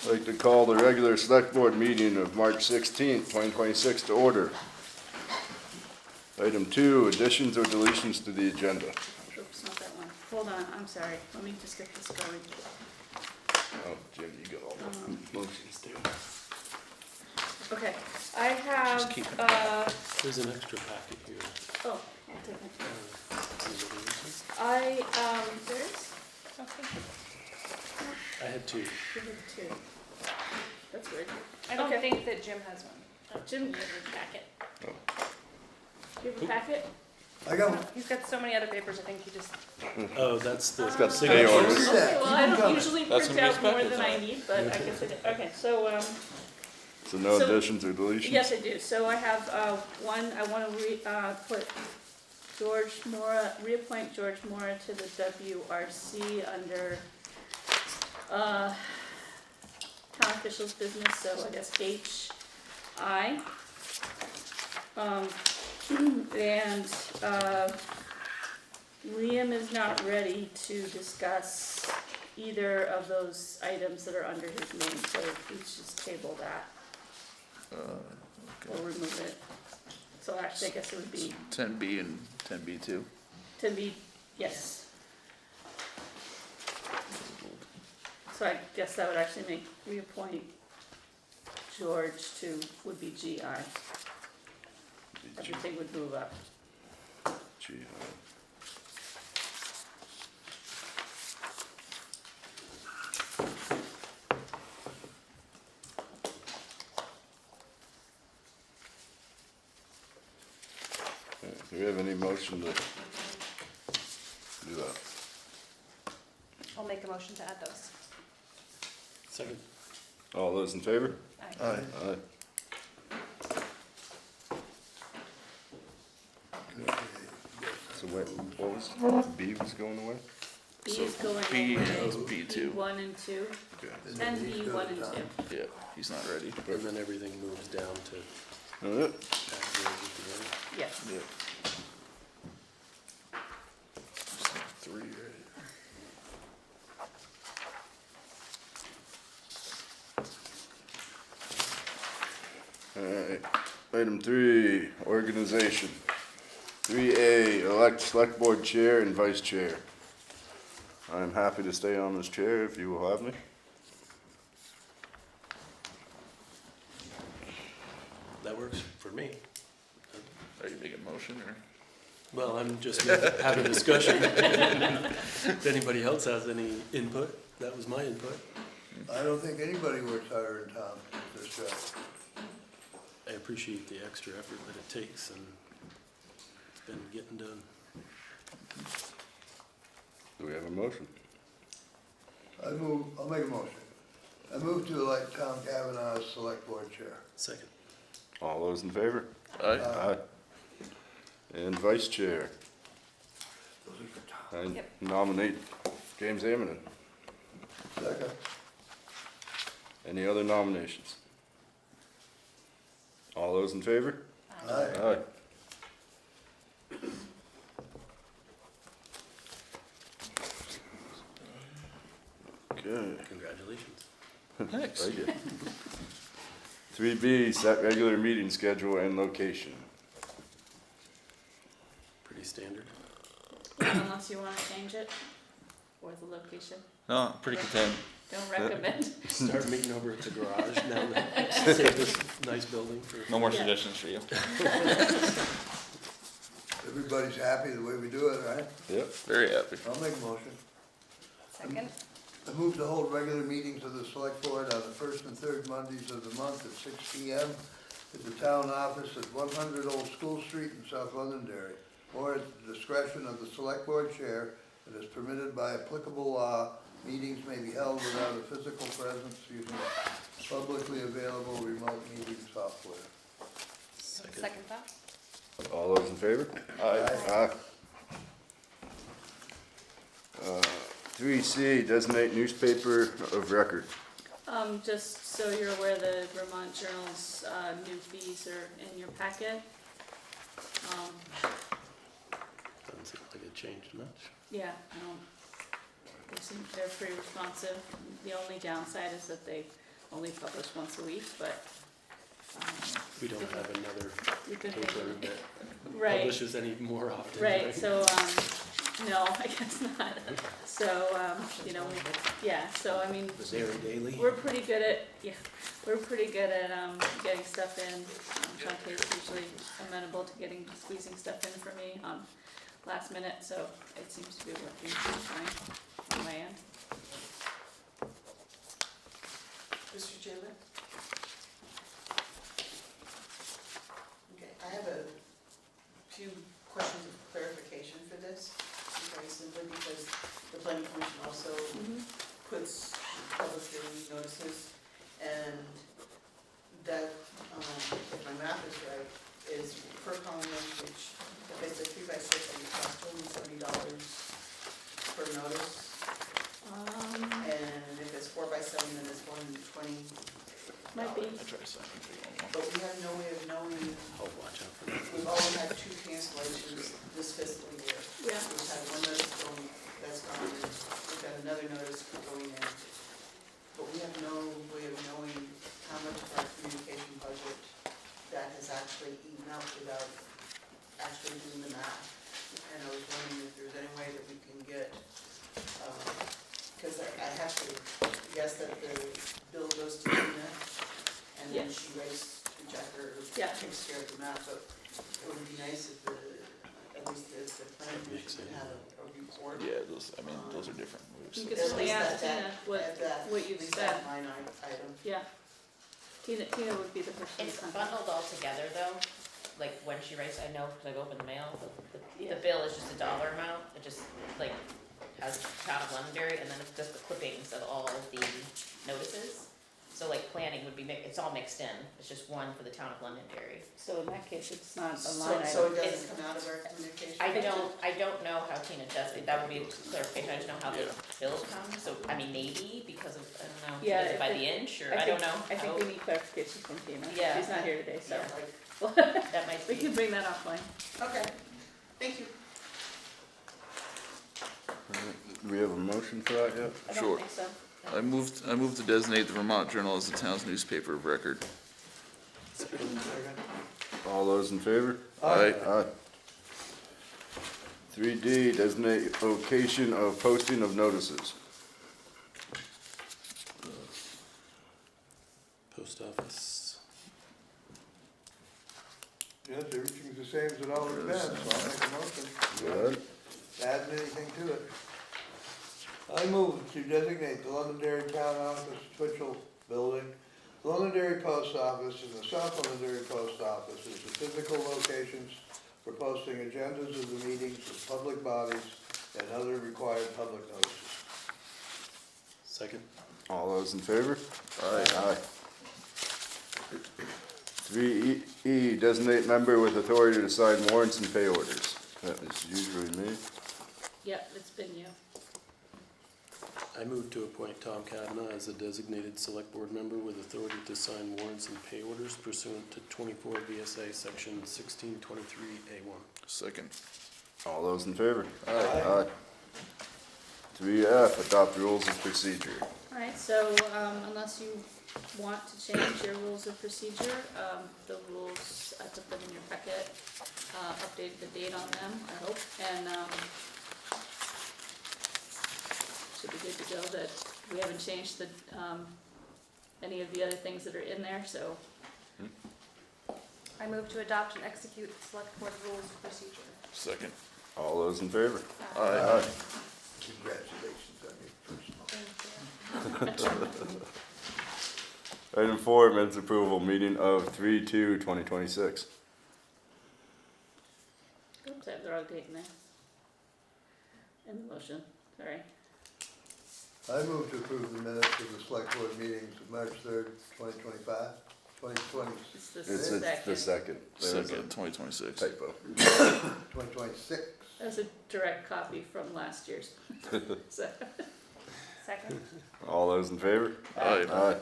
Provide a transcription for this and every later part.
I'd like to call the regular select board meeting of March 16th, 2026 to order. Item 2, additions or deletions to the agenda. Oops, not that one. Hold on, I'm sorry. Let me just get this going. Oh, Jim, you got all the motions too. Okay, I have, Just keep it. There's an extra packet here. oh, I'll take it. Anybody use There is? Okay. it? I had two. Give it two. That's weird. I don't Okay. think that Jim has one. Jim, You have a packet. do you have a packet? I got one. He's got so many other papers, I think he just, Oh, that's the It's got stay signature. orders. Look at Okay, that. well, I Keep don't coming. usually That's print what out these more packets than are. I need, but I guess I did. Okay, so, So no So- additions or deletions? yes, I do. So I have, one, I want to put George Mora, reappoint George Mora to the WRC under, town officials business, so I guess HI. And, Liam is not ready to discuss either of those items that are under his name, so we should just table that. Or remove it. So actually, I guess it would be 10B and 10B2. to be, yes. So I guess that would actually make reappoint George to, would be GI. Everything would move up. Gee, do we have any motion to do that? I'll make a motion to add those. Second. All those in favor? Aye. Aye. Aye. So what was, B was going away? B is going B away. is B2. B1 and 2, Okay. and B1 and 2. Yeah, he's not ready. And then everything moves down to All right. add those at the end. Yes. Yeah. Just like 3, right? Alright, item 3, organization. 3A, elect select board chair and vice chair. I'm happy to stay on this chair if you will have me. That works for me. Are you making a motion or? Well, I'm just having a discussion. If anybody else has any input, that was my input. I don't think anybody works harder in town than this guy. I appreciate the extra effort that it takes and it's been getting done. Do we have a motion? I'll make a motion. I move to elect Tom Kavanaugh as select board chair. Second. All those in favor? Aye. Aye. And vice chair, Those are for Tom. I Yep. nominate James Amidon. Second. Any other nominations? All those in favor? Aye. Aye. Okay. Congratulations. Thanks. Thank you. 3B, set regular meeting schedule and location. Pretty standard. Unless you want to change it, or the location. No, pretty content. Don't recommend. Start meeting over at the garage now that save this nice building for. No more Yeah. suggestions for you. Everybody's happy the way we do it, right? Yep. Very happy. I'll make a motion. Second? I move to hold regular meetings of the select board on the first and third Mondays of the month at 6 p.m. at the town office at 100 Old School Street in South Londonderry, or at the discretion of the select board chair, that is permitted by applicable law. Meetings may be held without a physical presence using publicly available remote meeting software. Second thought? All those in favor? Aye. Aye. 3C, designate newspaper of record. Just so you're aware, the Vermont Journal's new fees are in your packet. Doesn't seem like it changed much. Yeah, they're pretty responsive. The only downside is that they only publish once a week, but, We don't have another we've been paper making, that right, publishes any more often, right, so, no, I guess not. So, you know, yeah, so I mean, The Dairy Daily. we're pretty good at, we're pretty good at, getting stuff in. Shantae's usually amenable to squeezing stuff in for me, last minute, so it seems to be working fine on my end. Mr. Chairman? Okay, I have a few questions of clarification for this, very simply because the planning commission also puts public hearing notices, and that, if my math is right, is per column, which, if it's a 3x6, it costs $270 per notice. And if it's 4x7, then it's $120. Might be. I try to sign it for you. But we have no way of knowing, Oh, watch out for that. we've only had 2 cancellations this fiscal year. Yeah, We've had one notice going, that's gone in, we've got another notice going in. But we have no way of knowing how much of our communication budget that has actually eaten up without actually doing the math. And I was wondering if there's any way that we can get, because I have to guess that the bill goes to Tina, and then Yes. she writes the check or Yeah. takes care of the math, but it would be nice if at least the planning commission could have a report. Yeah, those, I mean, those are different moves. you so could it's- certainly At least ask that- Tina at that- what you've at least spent. that line item. Yeah. Tina would be the person to It's contact. bundled all together though, like when she writes, I know, because I go open the mail, the Yeah. bill is just a dollar amount, it just like has town of Londonderry, and then it's just the clippings of all of the notices. So like planning would be, it's all mixed in, it's just one for the town of Londonderry. So in that case, it's not a So line it item. doesn't come out of our communication? I don't know how Tina does it, that would be a clarification, I just know how the Yeah. bills come, so, I mean, maybe because of, I don't know, she Yeah, does it by I the think- inch, or I don't know. I think we need clarification from Tina. Yeah. She's not here today, so Yeah, that might we be. can bring that offline. Okay, thank you. Do we have a motion for that yet? I Sure. don't think so. I moved to designate the Vermont Journal as the town's newspaper of record. All those in favor? Aye. Aye. 3D, designate location of posting of notices. Post office. Yes, everything's the same as it always been, so I'll make a motion. Good. Add anything to it. I move to designate the Londonderry Town Office Twitchell Building, the Londonderry Post Office, and the South Londonderry Post Office as the physical locations for posting agendas of the meetings of public bodies and other required public notices. Second. All those in favor? Aye. 3E, designate member with authority to sign warrants and pay orders. That is usually me. Yep, it's been you. I move to appoint Tom Kavanaugh as a designated select board member with authority to sign warrants and pay orders pursuant to 24 VSA section 1623A1. Second. All those in favor? Aye. 3F, adopt rules of procedure. Alright, so, unless you want to change your rules of procedure, the rules, I put them in your packet, updated the date on them, I hope, and, should be good to go, that we haven't changed the, any of the other things that are in there, so, I move to adopt and execute select board rules of procedure. Second. All those in favor? Aye. Congratulations on your first Thank you. Item 4, minutes approval, meeting of 3/2/2026. oops, I have the wrong date in there. In the motion, sorry. I move to approve the minutes of the select board meetings of March 3rd, 2025, 2020, It's the It's second. the second. There's a Second, 2026. typo. 2026. That's a direct copy from last year's. So, Second. All those in favor? Aye.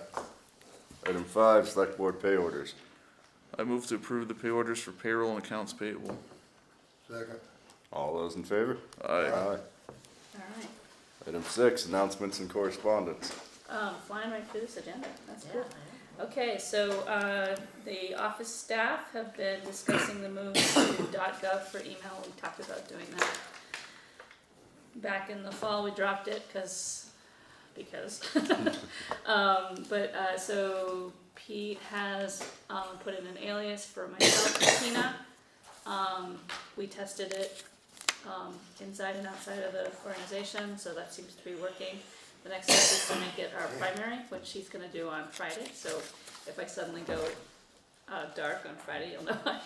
Item 5, select board pay orders. I move to approve the pay orders for payroll and accounts payable. Second. All those in favor? Aye. alright. Item 6, announcements and correspondence. Flying right through this agenda, that's Yeah, cool. I know. Okay, so, the office staff have been discussing the move to .gov for email, we talked about doing that. Back in the fall, we dropped it, because, so Pete has, put in an alias for myself and Tina. We tested it, inside and outside of the organization, so that seems to be working. The next step is to make it our primary, which he's gonna do on Friday, so if I suddenly go dark on Friday, you'll know why.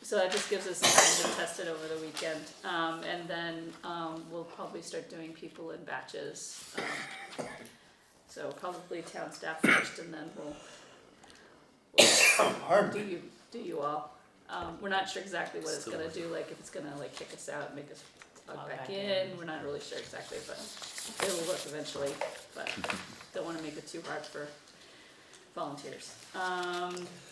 So that just gives us time to test it over the weekend, and then, we'll probably start doing people in batches. So probably town staff first, and then we'll do you all. We're not sure exactly what it's gonna do, like if it's gonna like kick us out and make us log back in, we're not really sure exactly, but it will work eventually, but don't wanna make it too hard for volunteers.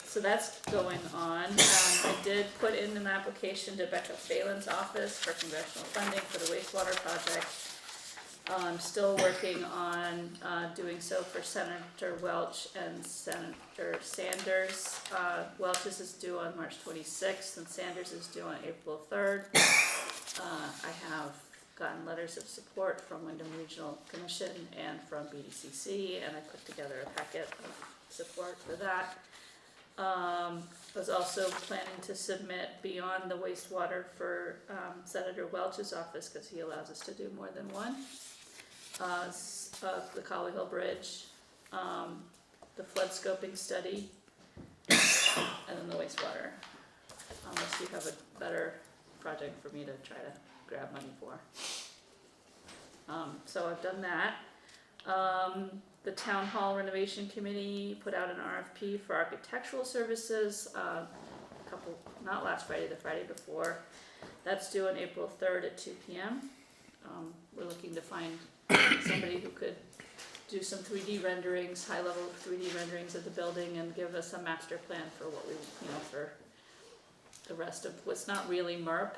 So that's going on. I did put in an application to Becca Phelan's office for congressional funding for the wastewater project. I'm still working on doing so for Senator Welch and Senator Sanders. Welch's is due on March 26th and Sanders is due on April 3rd. I have gotten letters of support from Wyndham Regional Commission and from BDCC, and I put together a packet of support for that. I was also planning to submit beyond the wastewater for Senator Welch's office, because he allows us to do more than one. The Collie Hill Bridge, the flood scoping study, and then the wastewater. Unless you have a better project for me to try to grab money for. So I've done that. The Town Hall Renovation Committee put out an RFP for architectural services, not last Friday, the Friday before. That's due on April 3rd at 2 p.m. We're looking to find somebody who could do some 3D renderings, high-level 3D renderings of the building, and give us a master plan for what we, for the rest of what's not really MERP.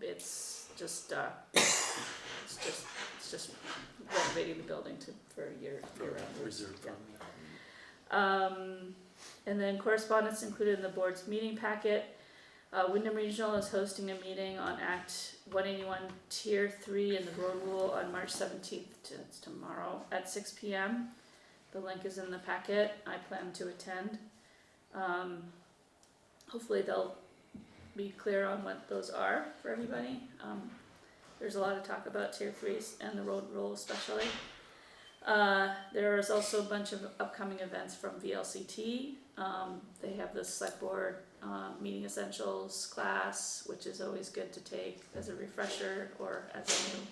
It's just renovating the building for year-round use. Reserve Yeah. fund. And then correspondence included in the board's meeting packet. Wyndham Regional is hosting a meeting on Act 181 Tier 3 and the road rule on March 17th, it's tomorrow, at 6 p.m. The link is in the packet. I plan to attend. Hopefully they'll be clear on what those are for everybody. There's a lot of talk about Tier 3s and the road rule especially. There is also a bunch of upcoming events from VLCT. They have the Select Board Meeting Essentials class, which is always good to take as a refresher or as a new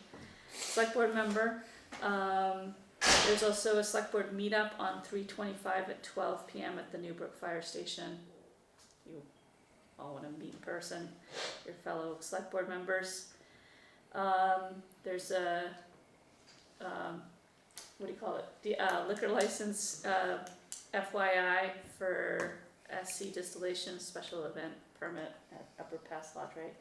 Select Board member. There's also a Select Board meetup on 3/25 at 12 p.m. at the Newbrook Fire Station. You all want to meet in person, your fellow Select Board members. There's a liquor license FYI for SC Distillation Special Event Permit at Upper Pass Lodge, right?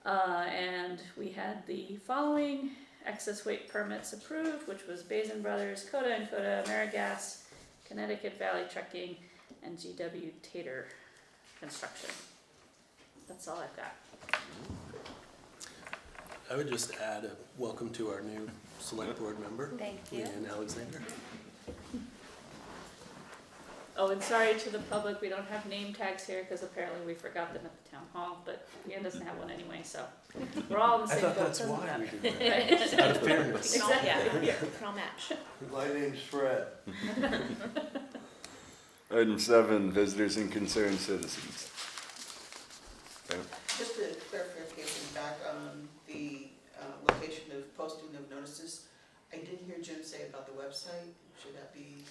And we had the following excess weight permits approved, which was Bazin Brothers, Coda and Coda, Amerigas, Connecticut Valley Trucking, and GW Tater Construction. That's all I've got. I would just add a welcome to our new select board member, Thank you. Leanne Alexander. Oh, and sorry to the public, we don't have name tags here because apparently we forgot them at the town hall, but Leanne doesn't have one anyway, so we're all in the I same thought boat. that's Doesn't why matter. we did that. Right. Out of fairness. We can all, yeah, we can all match. My name's Fred. Item 7, visitors and concerned citizens. Okay. Just a clarification back on the location of posting of notices. I did hear Jim say about the website. Should that be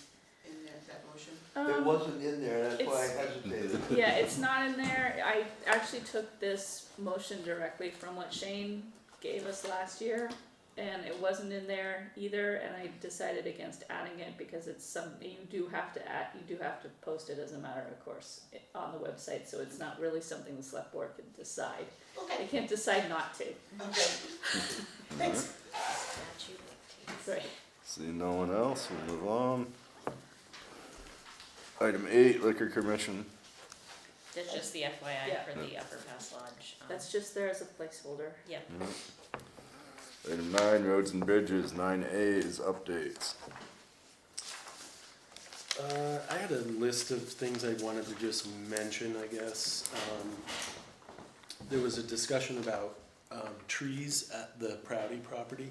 in that motion? It wasn't in there, that's why I it's- hesitated. Yeah, it's not in there. I actually took this motion directly from what Shane gave us last year, and it wasn't in there either, and I decided against adding it because it's something you do have to post it as a matter of course on the website, so it's not really something the select board can decide. They Okay, can't decide not to. okay. Thanks. Statute dictates. Right. Seeing no one else, we'll move on. Item 8, liquor commission. That's just the FYI Yeah. for the Upper Pass Lodge. That's just there as a placeholder. Yep. Item 9, roads and bridges. 9A is updates. I had a list of things I wanted to just mention, I guess. There was a discussion about trees at the Proudy property.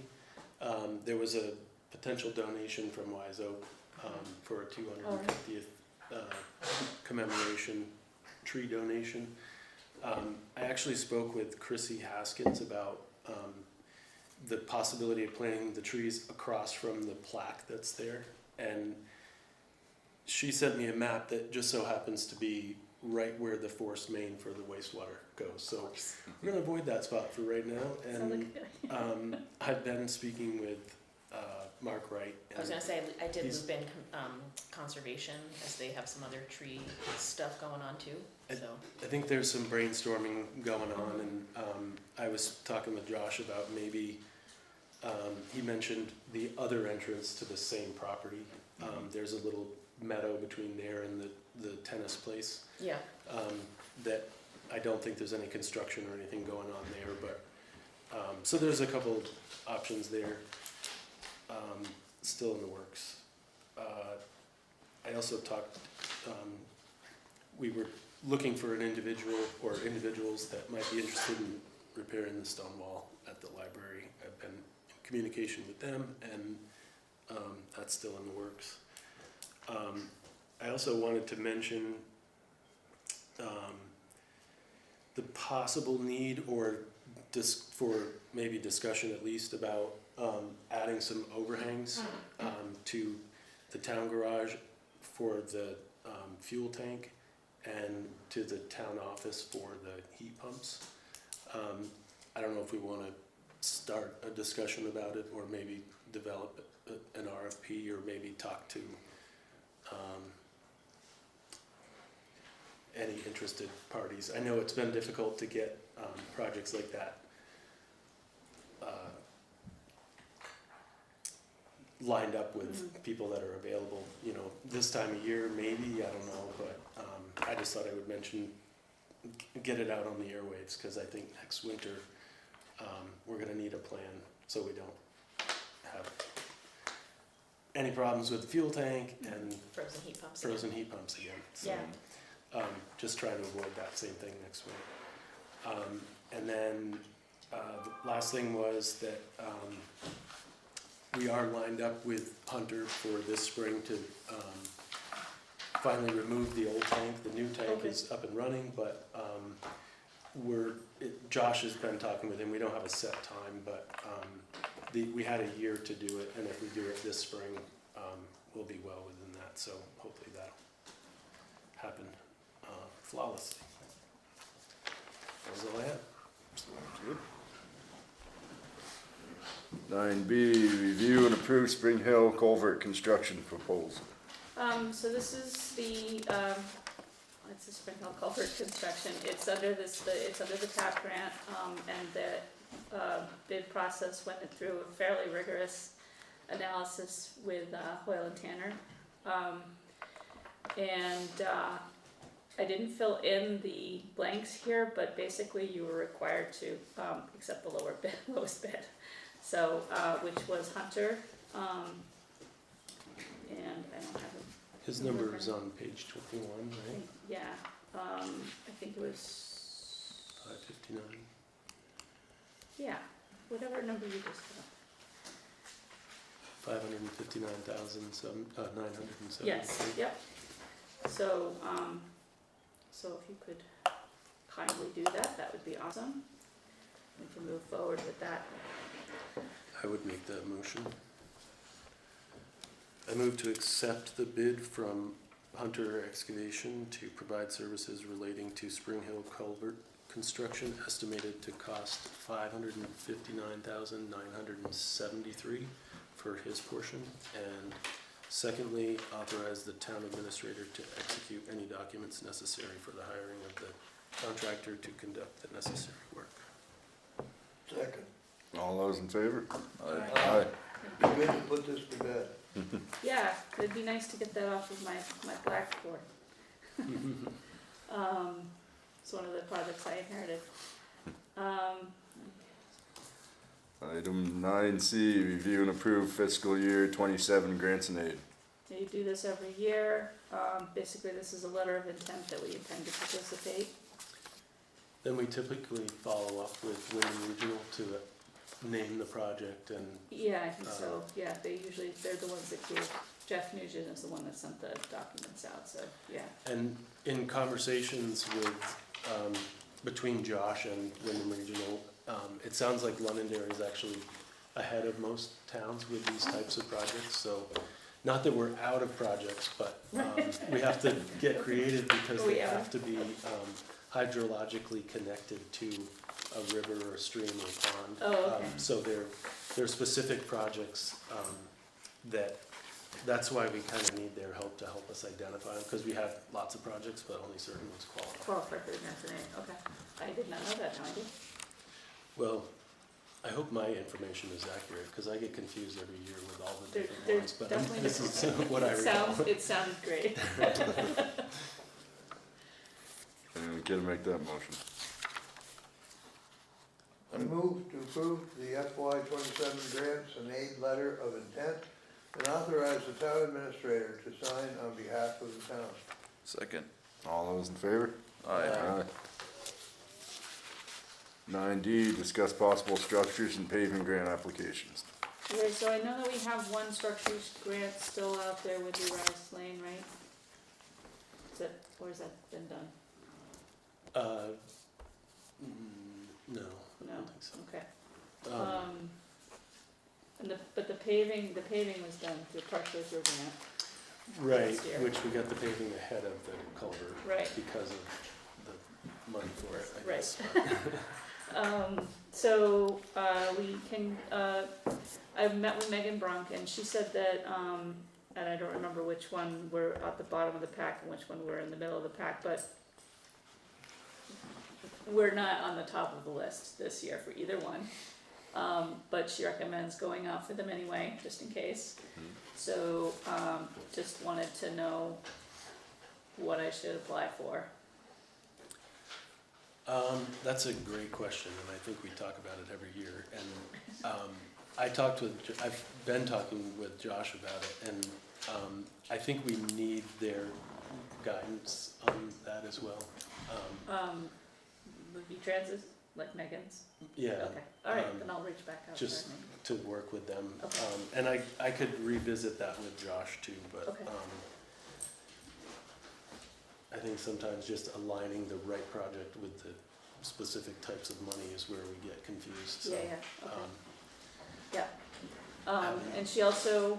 There was a potential donation from Wise Oak for a 250th commemoration tree donation. I actually spoke with Chrissy Haskins about the possibility of planting the trees across from the plaque that's there, and she sent me a map that just so happens to be right where the forced main for the wastewater goes. So we're gonna avoid that spot for right now. Sounds like And a good idea. I've been speaking with Mark Wright. I was gonna say, I did he's- loop in conservation, as they have some other tree stuff going on too, so. I think there's some brainstorming going on, and I was talking with Josh about maybe, he mentioned the other entrance to the same property. There's a little meadow between there and the tennis place, Yeah, that I don't think there's any construction or anything going on there, but, so there's a couple options there, still in the works. I also talked, we were looking for an individual or individuals that might be interested in repairing the stone wall at the library. I've been in communication with them, and that's still in the works. I also wanted to mention the possible need, or for maybe discussion at least, about adding some overhangs to the town garage for the fuel tank and to the town office for the heat pumps. I don't know if we want to start a discussion about it, or maybe develop an RFP, or maybe talk to any interested parties. I know it's been difficult to get projects like that lined up with people that are available, you know, this time of year, maybe, I don't know, but I just thought I would mention, get it out on the airwaves, because I think next winter we're gonna need a plan so we don't have any problems with the fuel tank and frozen heat pumps. again. frozen heat pumps again. So, Yeah. just trying to avoid that same thing next week. And then the last thing was that we are lined up with Hunter for this spring to finally remove the old tank. The new tank Okay. is up and running, but Josh has been talking with him. We don't have a set time, but we had a year to do it, and if we do it this spring, we'll be well within that. So hopefully that'll happen flawlessly. That was all I had. Good. 9B, review and approve Spring Hill Culvert construction proposal. So this is the, it's the Spring Hill Culvert construction. It's under it's under the TAP grant, and the bid process went through a fairly rigorous analysis with Hoyle and Tanner. I didn't fill in the blanks here, but basically you were required to accept the lowest bid. So, which was Hunter, and I don't have His number is on page 21, right? yeah, I think it was, 559. yeah, whatever number you just put up. 559,973. Yes, yep. So, so if you could kindly do that, that would be awesome. We can move forward with that. I would make that motion. I move to accept the bid from Hunter Excavation to provide services relating to Spring Hill Culvert construction, estimated to cost $559,973 for his portion. And secondly, authorize the town administrator to execute any documents necessary for the hiring of the contractor to conduct the necessary work. Second. All those in favor? Aye. Aye. Be good to put this to bed. Yeah, it'd be nice to get that off of my blackboard. It's one of the projects I inherited. Item 9C, review and approve fiscal year 27 grants and aid. You do this every year. Basically, this is a letter of intent that we intend to participate. Then we typically follow up with Wayne Regional to name the project and, Yeah, I think so. Yeah, they're the ones that give. Jeff Nugent is the one that sent the documents out, so, yeah. and in conversations with, between Josh and Wyndham Regional, it sounds like Londonderry is actually ahead of most towns with these types of projects, so not that we're out of projects, but we have to get creative because Oh, they yeah. have to be hydrologically connected to a river or a stream or pond. Oh, okay. So they're specific projects that's why we kind of need their help to help us identify them, because we have lots of projects, but only certain ones qualify. Qualified for grants and aid, okay. I did not know that, now I do. Well, I hope my information is accurate, because I get confused every year with all the different There's ones, but definitely this is different. what I recall. It sounds great. Anyone care to make that motion? I move to approve the FY 27 grants and aid letter of intent and authorize the town administrator to sign on behalf of the town. Second. All those in favor? Aye. 9D, discuss possible structures and paving grant applications. Okay, so I know that we have one structures grant still out there with the Rice Lane, right? Or has that been done? No, I No, don't think so. okay. But the paving was done through partially through grant. Right, last year. which we got the paving ahead of the culvert. Right. Because of the money for it, I Right. guess. So, we can, I've met with Megan Brunk, and she said that, and I don't remember which one we're at the bottom of the pack and which one we're in the middle of the pack, but we're not on the top of the list this year for either one. But she recommends going out for them anyway, just in case. So, just wanted to know what I should apply for. That's a great question, and I think we talk about it every year, and, I've been talking with Josh about it, and, I think we need their guidance on that as well. The V-Transit, like Megan's? Yeah, Okay, alright, then I'll reach back out to her. just maybe. to work with them, Okay. and I could revisit that with Josh too, but, Okay. I think sometimes just aligning the right project with the specific types of money is where we get confused, so. Yeah, yeah, okay. um, Yeah. And she also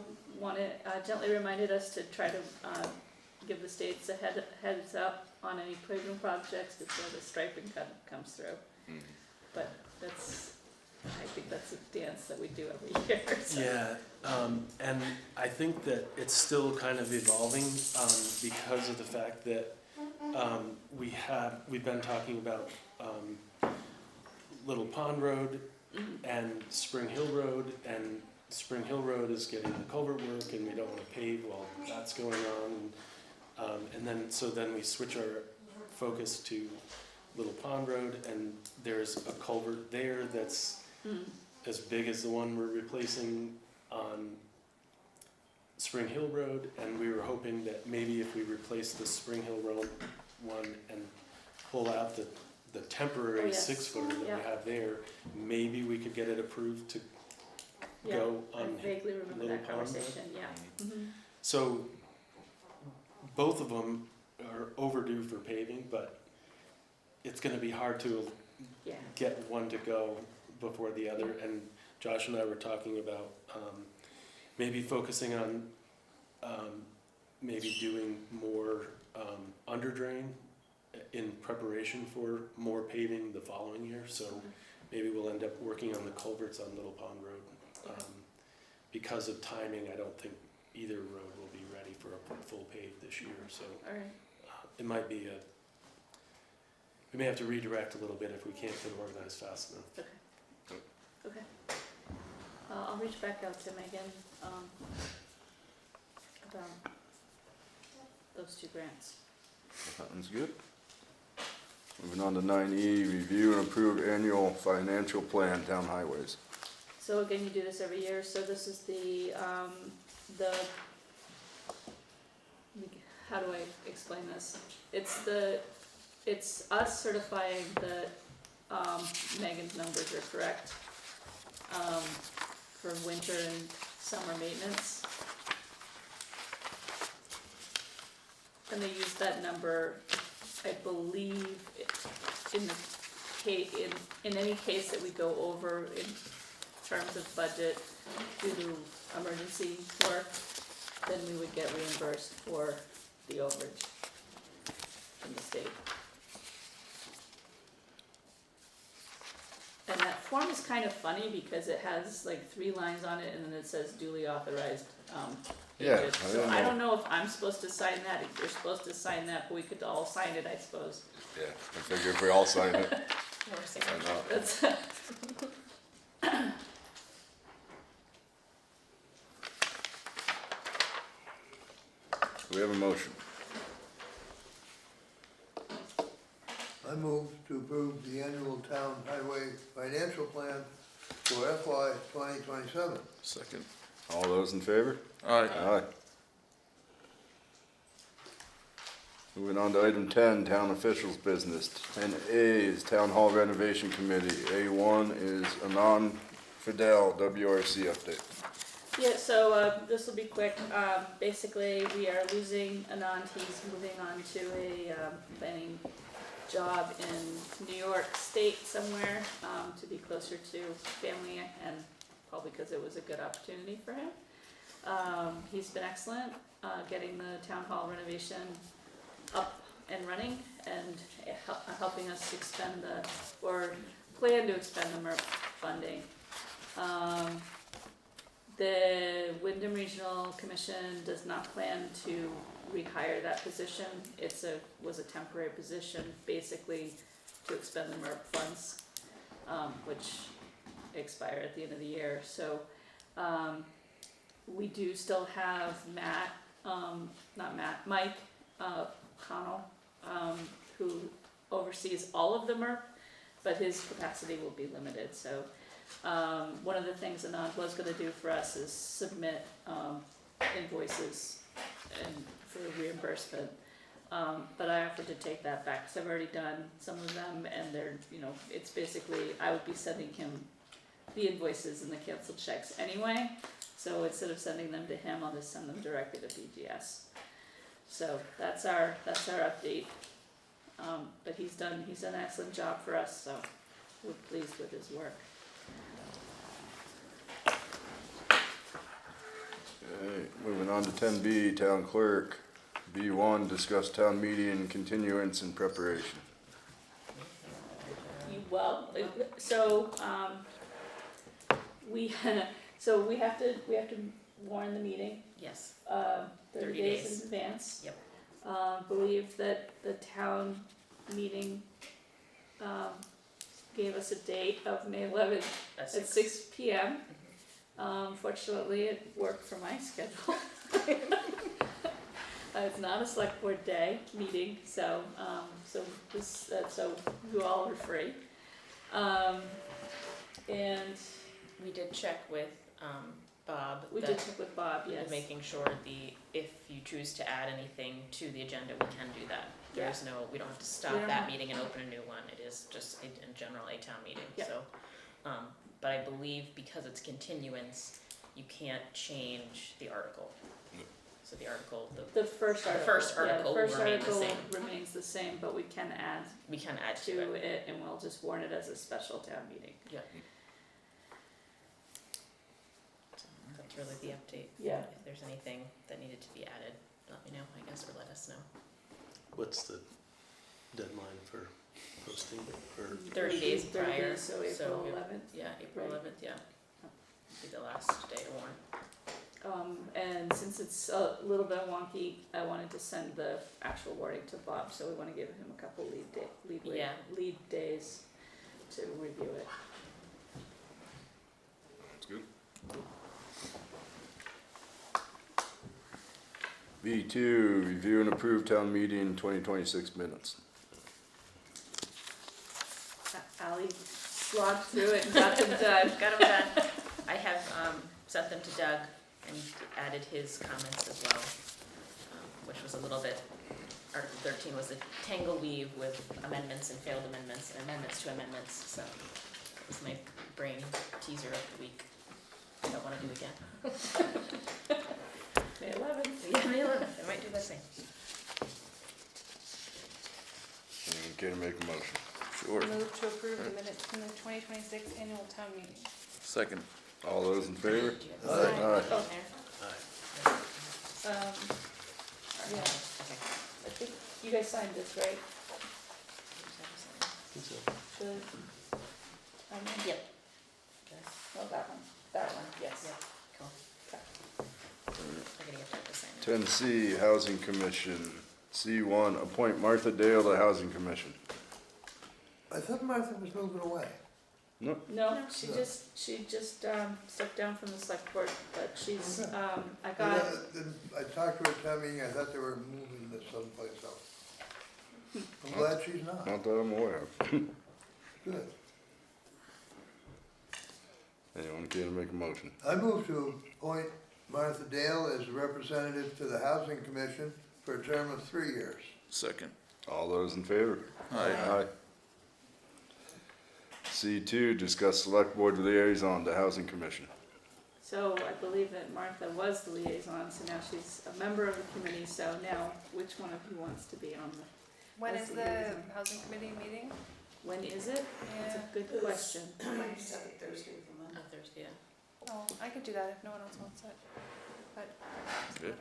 gently reminded us to try to, give the states a heads up on any paving projects before the striping comes through. But I think that's a dance that we do every year, so. Yeah, and I think that it's still kind of evolving, because of the fact that, we've been talking about, Little Pond Road and Spring Hill Road, and Spring Hill Road is getting the culvert work, and we don't wanna pave while that's going on. And then we switch our focus to Little Pond Road, and there's a culvert there that's as big as the one we're replacing on Spring Hill Road, and we were hoping that maybe if we replace the Spring Hill Road one and pull out the temporary Oh, yes. 6-footer that we Yeah. have there, maybe we could get it approved to Yeah, go I on. vaguely remember Little that Pond Road? conversation, yeah. Mhm. So both of them are overdue for paving, but it's gonna be hard to Yeah, get one to go before the other, and Josh and I were talking about, maybe focusing on, maybe doing more, under drain in preparation for more paving the following year, so maybe we'll end up working on the culverts on Little Pond Road. Because of timing, I don't think either road will be ready for a full pave this year, so alright, it might be we may have to redirect a little bit if we can't get organized fast enough. okay. I'll I'll reach back out to Megan, about those two grants. Sounds good. Moving on to 9E, review and approve annual financial plan, town highways. So again, you do this every year, so this is how do I explain this? It's us certifying that, Megan's numbers are correct, for winter and summer maintenance. And they use that number, I believe, in the in any case that we go over in terms of budget due to emergency work, then we would get reimbursed for the overage from the state. And that form is kind of funny because it has like 3 lines on it and then it says duly authorized, Yeah, agent. I So didn't I know. don't know if I'm supposed to sign that, if you're supposed to sign that, but we could all sign it, I suppose. Yeah, I figure if we all sign it, Or why signature. not? That's, We have a motion. I move to approve the annual town highway financial plan for FY 2027. Second. All those in favor? Aye. Aye. Moving on to item 10, town officials business. 10A is town hall renovation committee. A1 is Anon Fidel WRC update. yeah, so, this will be quick, basically, we are losing Anand, he's moving on to a, planning job in New York State somewhere, to be closer to family and probably because it was a good opportunity for him. He's been excellent, getting the town hall renovation up and running and helping us expend or plan to expend the MERP funding. The Wyndham Regional Commission does not plan to rehire that position. Was a temporary position, basically to expend the MERP funds, which expire at the end of the year. So, we do still have Mike Connell, who oversees all of the MERP, but his capacity will be limited, so. One of the things Anand was gonna do for us is submit, invoices and for reimbursement. But I offered to take that back, cause I've already done some of them and they're, it's basically, I would be sending him the invoices and the canceled checks anyway. So instead of sending them to him, I'll just send them directly to BGS. So that's our update. But he's done an excellent job for us, so we're pleased with his work. Okay, moving on to 10B, town clerk. B1, discuss town meeting continuance and preparation. We have to warn the meeting, Yes, 30 30 days days. in advance. Yep. Believe that the town meeting, gave us a date of May 11th that's at 6 p.m. Fortunately, it worked for my schedule. It's not a select board day meeting, so you all are free. And We did check with, Bob. we did check with Bob, yes. Making sure if you choose to add anything to the agenda, we can do that. There's we don't have to We stop don't that have- meeting and open a new one, it is just in general a town meeting, Yep. so. But I believe because it's continuance, you can't change the article. So the article, The first The article. first article will remain the The same. first article remains the same, but we can add we can add to to it. it and we'll just warn it as a special town meeting. Yeah. So that's really the update. Yeah. If there's anything that needed to be added, let me know, I guess, or let us know. What's the deadline for posting or? 30 days 30 prior, days, so April if- 11th. Yeah, April Right. 11th, yeah. Be the last day to warn. And since it's a little bit wonky, I wanted to send the actual wording to Bob, so we wanna give him a couple Yeah. lead days to review it. That's good. B2, review and approve town meeting 2026 minutes. Ally slogged through it and got them done. Got them done. I have, sent them to Doug and added his comments as well, which was a little bit, Article 13 was a tangle weave with amendments and failed amendments and amendments to amendments, so that was my brain teaser of the week. I don't wanna do again. May 11th. Yeah, May 11th, I might do that same. Anyone care to make a motion? Sure. Move to approve the minutes from the 2026 annual town meeting. Second. All those in favor? Do you have the Aye. sign Aye. in there? Um, yeah, Okay. I think you guys signed this, right? I think so. The, Yep. oh, that one, yes. Yeah, cool. I'm gonna get that to sign. 10C, Housing Commission. C1, appoint Martha Dale to Housing Commission. I thought Martha was moving away. No, No, she just stepped down from the select board, but she's, Okay. I got, I talked to her at town meeting, I thought they were moving to someplace else. I'm glad she's not. not that I'm aware of. Good. Anyone care to make a motion? I move to appoint Martha Dale as a representative to the Housing Commission for a term of 3 years. Second. All those in favor? Aye. C2, discuss select board liaison to Housing Commission. so I believe that Martha was the liaison, so now she's a member of the committee, so now which one of you wants to be on the, When That's is the the liaison. housing committee meeting? when is it? That's Yeah. a good question. Second Thursday of the month. Oh, Thursday, yeah. Oh, I could do that if no one else wants it. But. Good.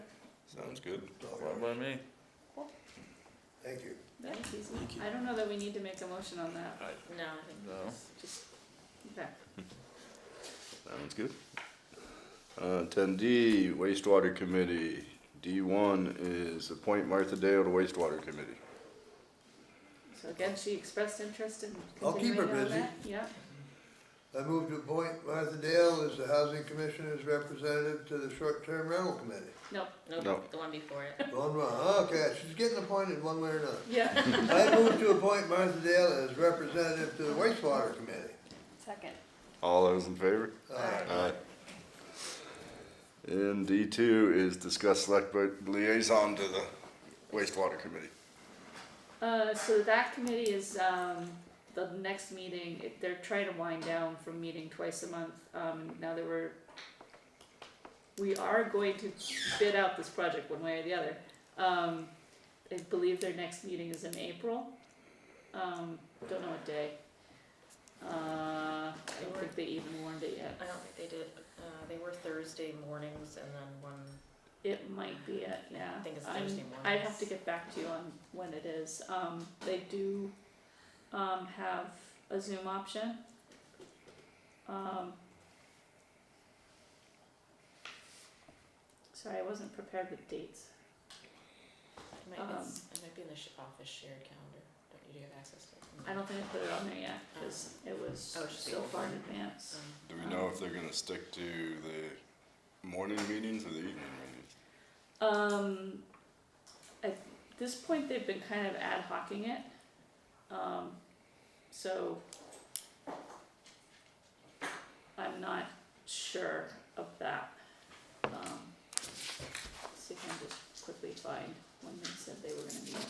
Sounds good. Fine by me. Thank you. That's easy. Thank you. I don't know that we need to make a motion on that, No, I think No. just, okay. Sounds good. 10D, wastewater committee. D1 is appoint Martha Dale to wastewater committee. So again, she expressed interest in I'll keep her continuing on busy. that, yeah. I move to appoint Martha Dale as the Housing Commissioner's representative to the Short-Term Rental Committee. Nope, No. Nope, the one before it. Going wrong, okay, she's getting appointed one way or another. yeah. I move to appoint Martha Dale as representative to the Wastewater Committee. Second. All those in favor? Aye. And D2 is discuss select board liaison to the wastewater committee. So that committee is, the next meeting, they're trying to wind down from meeting twice a month. Now we are going to bid out this project one way or the other. I believe their next meeting is in April. Don't know what day. I don't think they even warned it yet. I don't think they did, they were Thursday mornings and then one, It might be it, yeah. I think it's I'm- Thursday mornings. I'd have to get back to you on when it is. They do, have a Zoom option. Sorry, I wasn't prepared with dates. it might be in the office shared calendar. Do you have access to it? I don't think I put it on there yet, cause it was Oh, it's just the so old far in one. advance. Do we know if they're gonna stick to the morning meetings or the evening meetings? At this point, they've been kind of ad hocing it. So I'm not sure of that. See if I can just quickly find when they said they were gonna meet.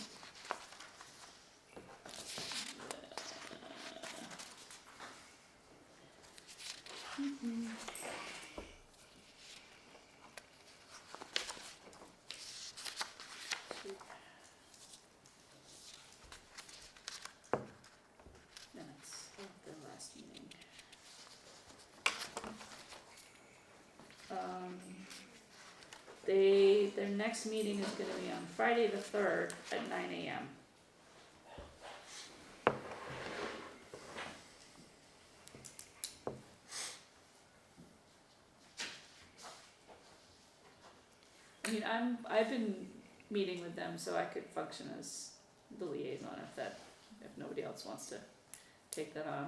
Minutes of their last meeting. Their next meeting is gonna be on Friday the 3rd at 9 AM. I mean, I've been meeting with them, so I could function as the liaison if nobody else wants to take that on.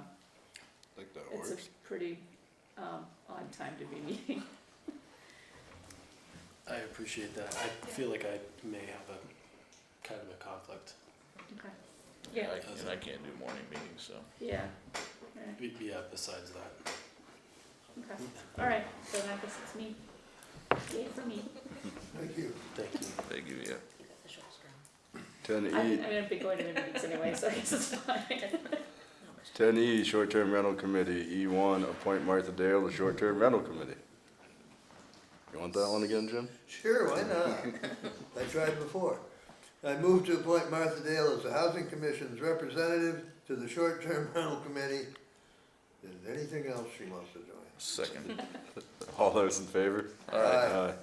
I think that It's works. a pretty, odd time to be meeting. I appreciate that. I feel like I may have a kind of a conflict. Okay. Yeah, And I can't do morning meetings, so. yeah. Alright, Yeah, besides that. okay. Alright, so then I guess it's me. Yay for me. Thank you. Thank you. They give you, You got the short straw. 10E, I'm gonna be going to the meetings anyway, so I guess it's fine. 10E, short-term rental committee. E1, appoint Martha Dale to short-term rental committee. You want that one again, Jim? Sure, why not? I tried before. I move to appoint Martha Dale as the Housing Commission's representative to the Short-Term Rental Committee. Is there anything else she wants to join? second. All those in favor? Aye.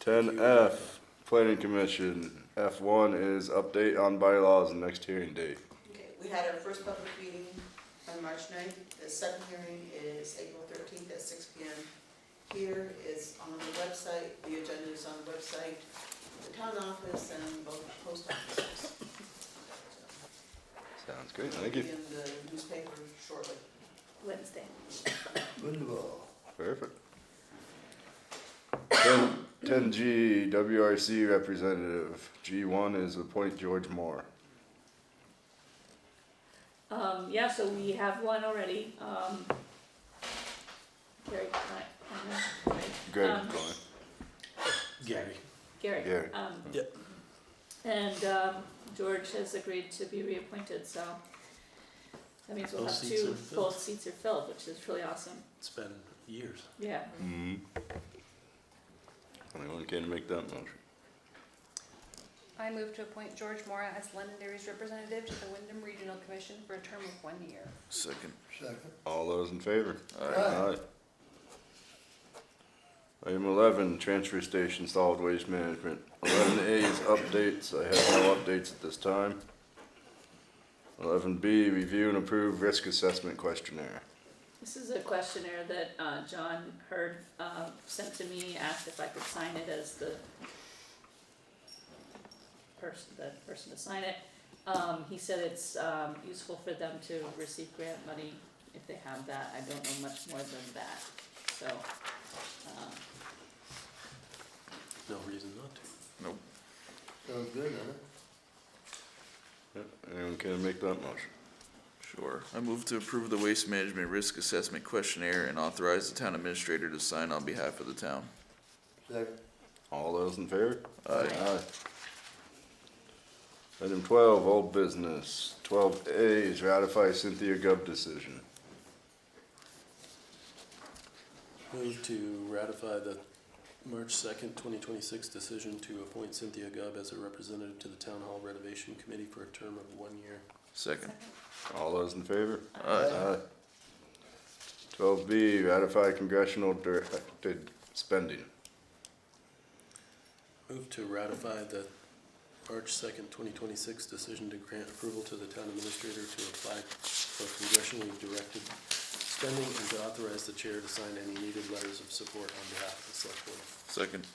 10F, planning commission. F1 is update on bylaws and next hearing date. Okay, we had our first public meeting on March 9th. The second hearing is April 13th at 6 p.m. Here is on the website, the agenda is on the website, the town office and both post offices. Sounds great, thank you. It'll be in the newspaper shortly. Wednesday. Wonderful. Perfect. 10G, WRC representative. G1 is appoint George Moore. Yeah, so we have one already, Gary, Greg, Um, go on. Gary. Gary. Gary. Yep. And, George has agreed to be reappointed, so that means we'll Both have seats two, are filled. both seats are filled, which is really awesome, It's been years. yeah. Mm-hmm. Anyone can make that motion? I move to appoint George Mora as Londonderry's representative to the Wyndham Regional Commission for a term of 1 year. Second. Second. All those in favor? Aye. Item 11, transfer station solid waste management. 11A is updates. I have no updates at this time. 11B, review and approve risk assessment questionnaire. This is a questionnaire that, John Hurd, sent to me, asked if I could sign it as the person to sign it. He said it's, useful for them to receive grant money if they have that. I don't know much more than that, so, No reason not to. Nope. Sounds good, huh? Yep, anyone can make that motion? Sure. I move to approve the waste management risk assessment questionnaire and authorize the town administrator to sign on behalf of the town. Second. All those in favor? Aye. Item 12, old business. 12A is ratify Cynthia Gubb decision. Move to ratify the March 2nd, 2026 decision to appoint Cynthia Gubb as a representative to the Town Hall Renovation Committee for a term of 1 year. Second. All those in favor? Aye. 12B, ratify congressional directed spending. Move to ratify the March 2nd, 2026 decision to grant approval to the town administrator to apply for congressionally directed spending and to authorize the chair to sign any needed letters of support on behalf of the select board. Second.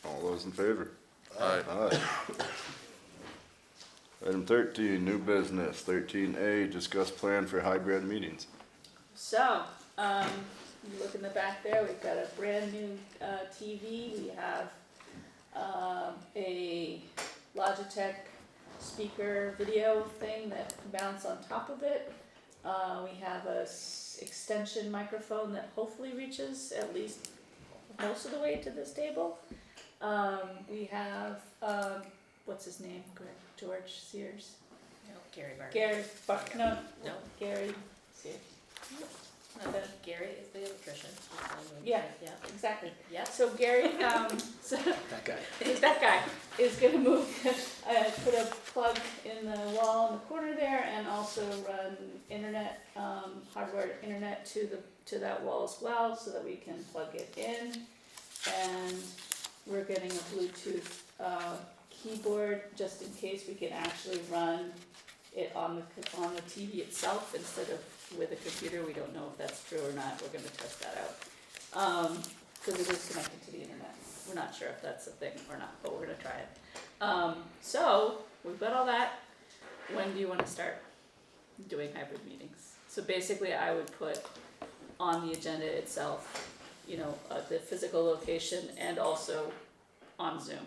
All those in favor? Aye. Aye. Item 13, new business. 13A, discuss plan for hybrid meetings. so, you look in the back there, we've got a brand new, TV, we have, a Logitech speaker video thing that can bounce on top of it. We have a extension microphone that hopefully reaches at least most of the way to this table. We have, what's his name, George Sears? No, Gary Barton. Gary, no, No, Gary Sears. no, Gary is the electrician. Yeah. Yeah, Exactly. yeah. So Gary, so That guy. that guy is gonna move, put a plug in the wall in the corner there and also run internet, hardware internet to that wall as well, so that we can plug it in. And we're getting a Bluetooth, keyboard, just in case we can actually run it on the TV itself instead of with a computer. We don't know if that's true or not, we're gonna test that out. Cause it is connected to the internet, we're not sure if that's a thing or not, but we're gonna try it. So, we've got all that, when do you wanna start doing hybrid meetings? So basically I would put on the agenda itself, the physical location and also on Zoom.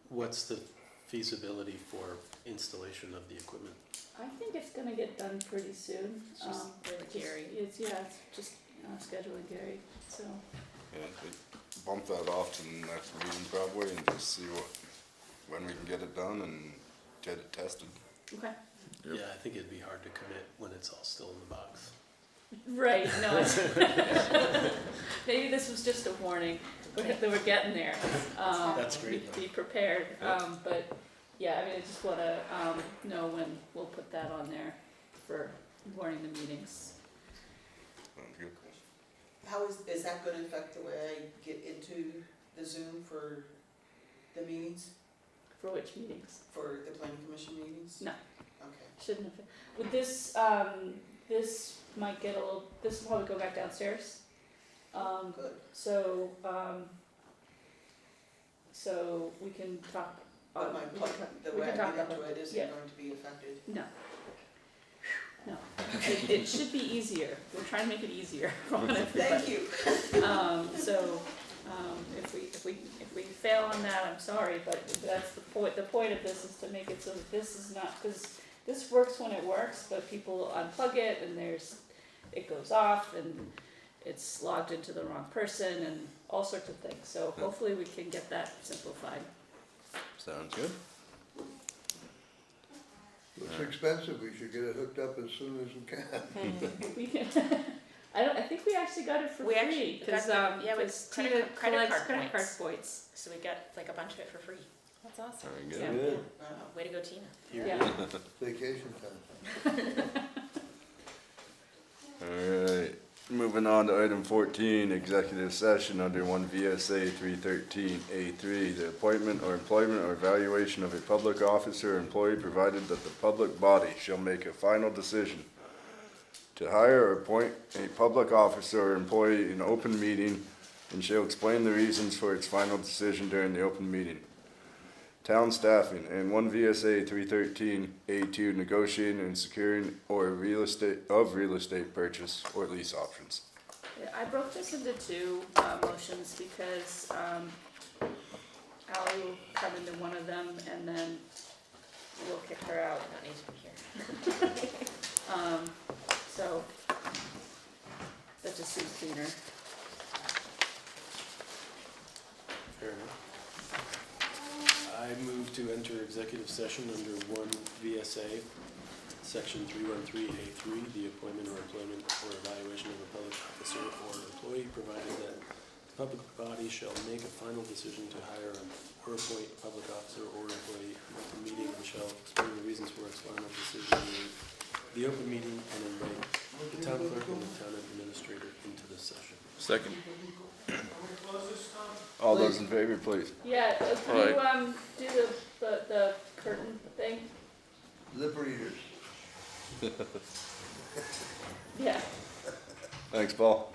What's the feasibility for installation of the equipment? I think it's gonna get done pretty soon. It's just really Gary. It's just scheduling Gary, so. Yeah, we bump that off to the next meeting probably and just see when we can get it done and get it tested. Okay. Yep. Yeah, I think it'd be hard to commit when it's all still in the box. Right, no, it's, maybe this was just a warning, we're getting there. That's great, Be prepared, but, yeah, I mean, I just wanna, know when we'll put that on there for warning the meetings. Sounds good. How is that gonna affect the way I get into the Zoom for the meetings, For which meetings? for the planning commission meetings? No. Okay. Shouldn't have, with this, this might get a little, this will probably go back downstairs. Good. So, so we can talk. But we my, can talk- the we way I can talk get about into it isn't yeah. going to be affected. No. No, it should be easier, we're trying to make it easier on everybody. Thank you. If we fail on that, I'm sorry, but that's the point of this is to make it so that this is not, because this works when it works, but people unplug it and it goes off and it's logged into the wrong person and all sorts of things, so hopefully we can get that simplified. Sounds good. It's expensive, we should get it hooked up as soon as we can. We can, I think we actually got it for We free, actually cause, got the- yeah, with cause credit Tina card- credit collects card credit card points. points. So we got like a bunch of it for free. That's awesome. Very Yeah. good. Wow. Way to go, Tina. Here, Yeah. Vacation time. Alright, moving on to item 14, executive session under 1 VSA 313A3, the appointment or employment or evaluation of a public officer or employee, provided that the public body shall make a final decision to hire or appoint a public officer or employee in open meeting and shall explain the reasons for its final decision during the open meeting. Town staffing, and 1 VSA 313A2, negotiating and securing real estate purchase or lease options. Yeah, I broke this into two motions because Ally will come into one of them and then we'll kick her out. Not need to be here. So that just seems cleaner. fair enough. I move to enter executive session under 1 VSA, section 313A3, the appointment or employment or evaluation of a public officer or employee, provided that the public body shall make a final decision to hire or appoint a public officer or employee in open meeting and shall explain the reasons for its final decision in the open meeting and invite the town clerk and the town administrator into this session. Second. All those in favor, please. Yeah, can you do the curtain thing? Lip readers. Yeah. Thanks, Paul.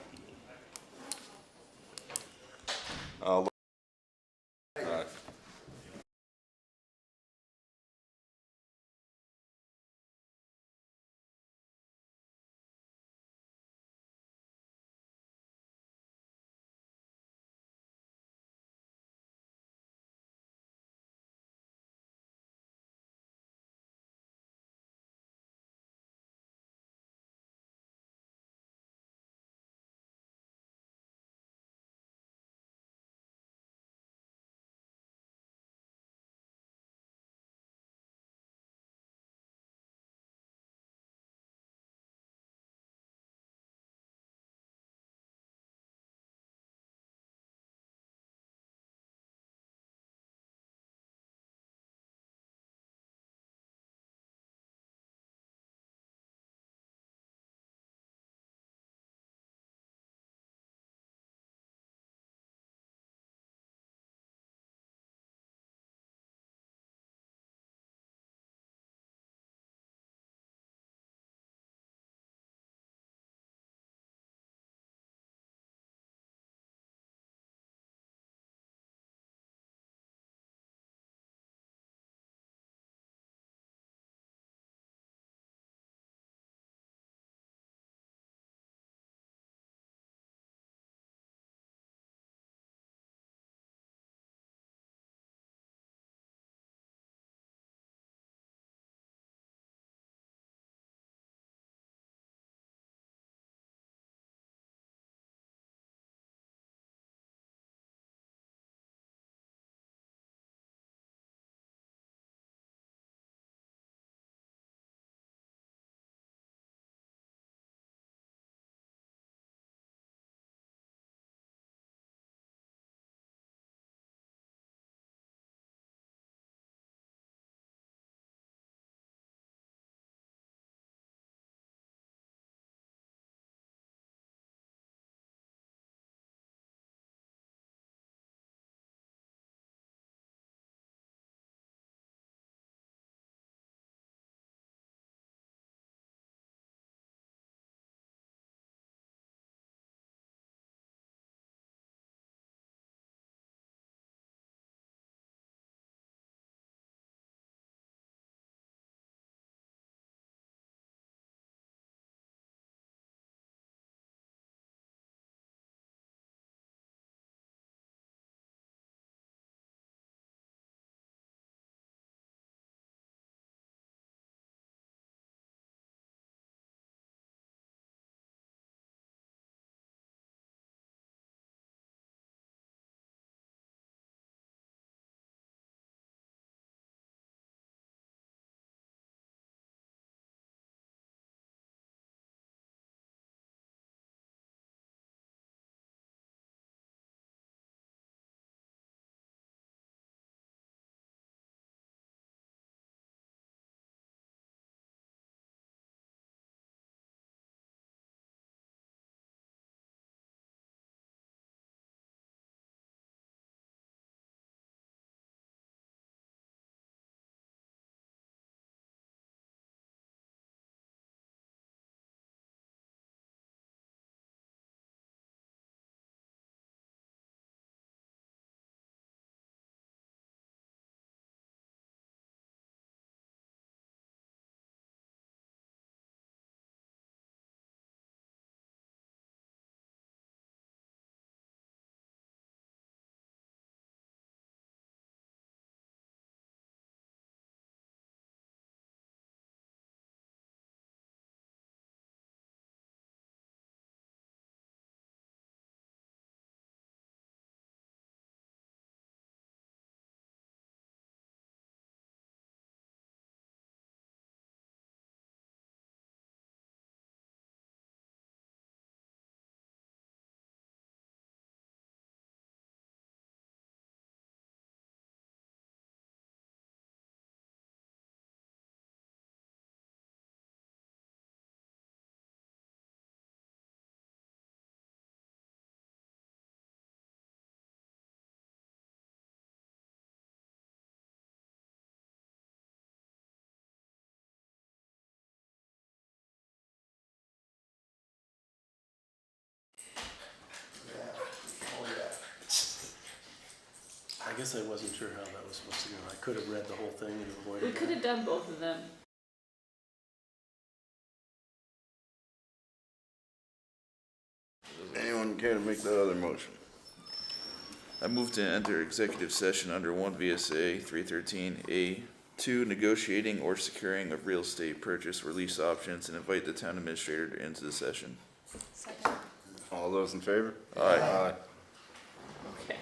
I guess I wasn't sure how that was supposed to go. I could have read the whole thing and We avoided could that. have done both of them. Does anyone care to make that other motion? I move to enter executive session under 1 VSA 313A2, negotiating or securing of real estate purchase or lease options, and invite the town administrator to enter the session. Second. All those in favor? Aye. Aye. Okay.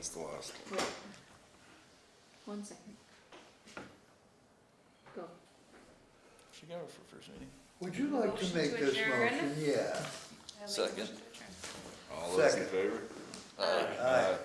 That's the last. Wait. 1 second. Go. She got it for first meeting. Would you like to Motion make to this adjourn? motion? Yeah. I make a Second. motion to adjourn. All those in Second. favor? Aye. Aye.